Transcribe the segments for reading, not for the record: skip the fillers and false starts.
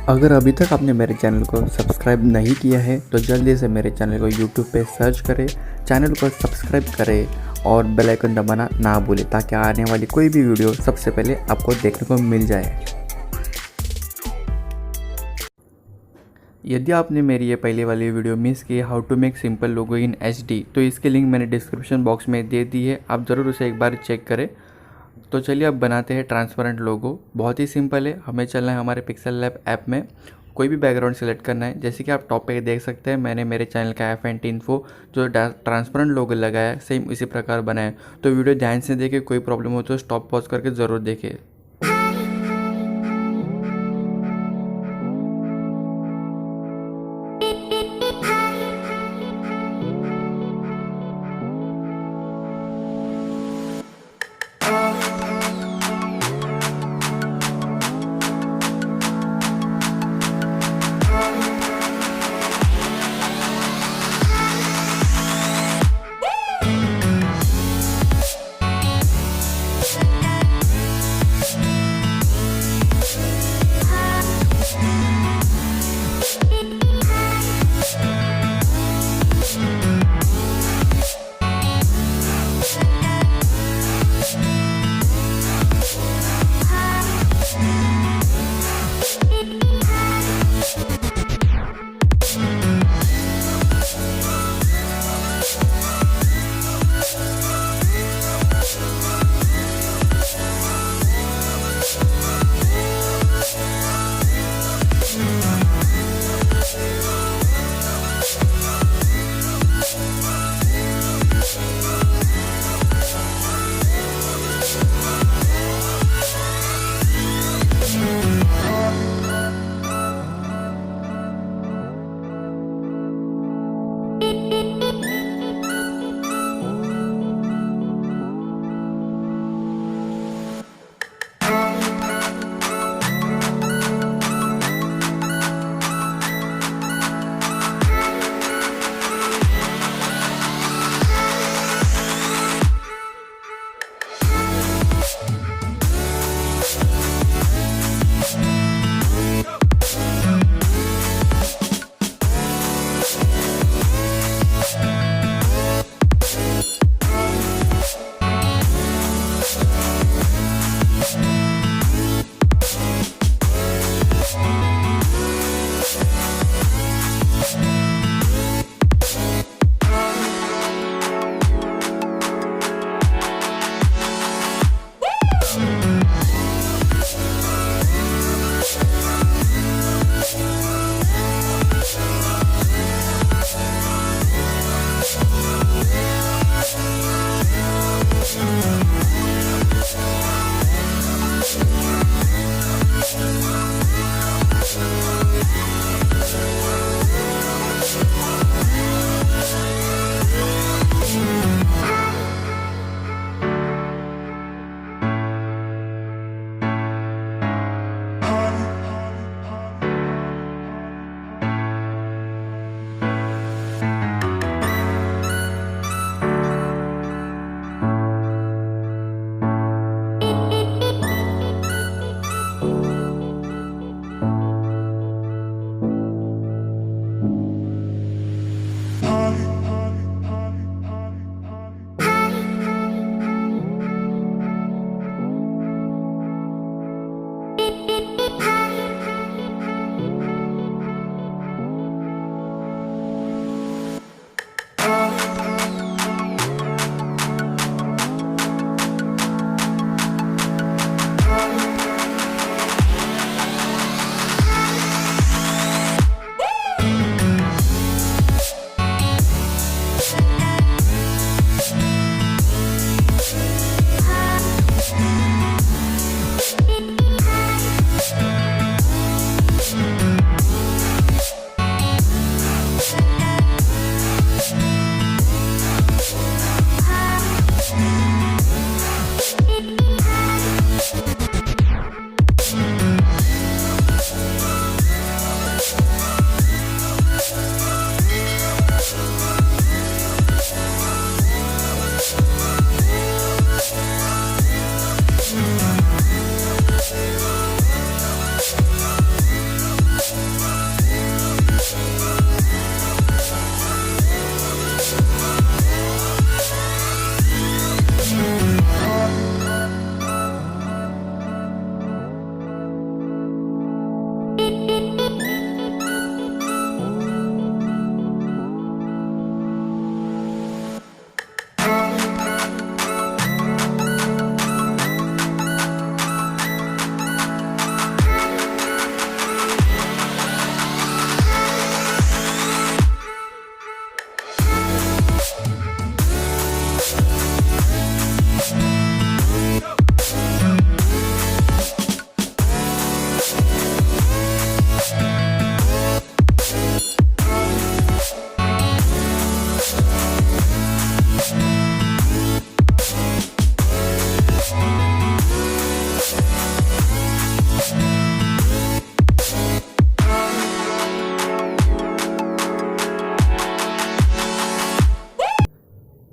अगर अभी तक आपने मेरे चैनल को सब्सक्राइब नहीं किया है तो जल्दी से मेरे चैनल को यूट्यूब पे सर्च करें, चैनल को सब्सक्राइब करें और बेल आइकन दबाना ना भूलें ताकि आने वाली कोई भी वीडियो सबसे पहले आपको देखने को मिल जाए। यदि आपने मेरी ये पहले वाली वीडियो मिस की, how to make simple logo in HD, तो इसके लिंक मैंने डिस्क्रिप्शन बॉक्स में दे दी है, आप ज़रूर उसे एक बार चेक करें। तो चलिए अब बनाते हैं ट्रांसपेरेंट लोगो। बहुत ही सिंपल है, हमें चलना है हमारे पिक्सल लैब ऐप में, कोई भी बैकग्राउंड सेलेक्ट करना है। जैसे कि आप टॉप पे देख सकते हैं, मैंने मेरे चैनल का एफ इन्फो जो ट्रांसपेरेंट लोगो लगाया है सेम इसी प्रकार बनाया है। तो वीडियो ध्यान से देखें, कोई प्रॉब्लम हो तो स्टॉप पॉज करके ज़रूर देखें।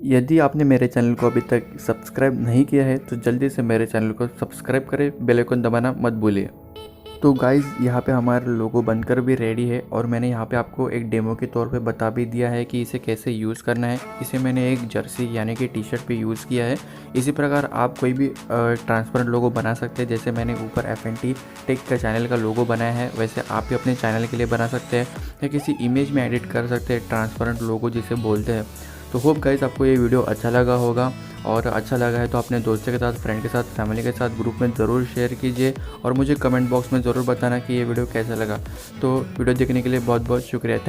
यदि आपने मेरे चैनल को अभी तक सब्सक्राइब नहीं किया है तो जल्दी से मेरे चैनल को सब्सक्राइब करें, बेल आइकन दबाना मत भूलिए। तो गाइज़ यहाँ पे हमारा लोगो बनकर भी रेडी है और मैंने यहाँ पे आपको एक डेमो के तौर पे बता भी दिया है कि इसे कैसे यूज़ करना है। इसे मैंने एक जर्सी यानी कि टी शर्ट पे यूज़ किया है। इसी प्रकार आप कोई भी ट्रांसपेरेंट लोगो बना सकते हैं। जैसे मैंने ऊपर FNT टेक का चैनल का लोगो बनाया है, वैसे आप भी अपने चैनल के लिए बना सकते हैं या किसी इमेज में एडिट कर सकते हैं ट्रांसपेरेंट लोगो जिसे बोलते हैं। तो होप गाइज़ आपको ये वीडियो अच्छा लगा होगा, और अच्छा लगा है तो अपने दोस्तों के साथ, फ्रेंड के साथ, फैमिली के साथ ग्रुप में ज़रूर शेयर कीजिए और मुझे कमेंट बॉक्स में ज़रूर बताना कि ये वीडियो कैसा लगा। तो वीडियो देखने के लिए बहुत बहुत शुक्रिया। थैंक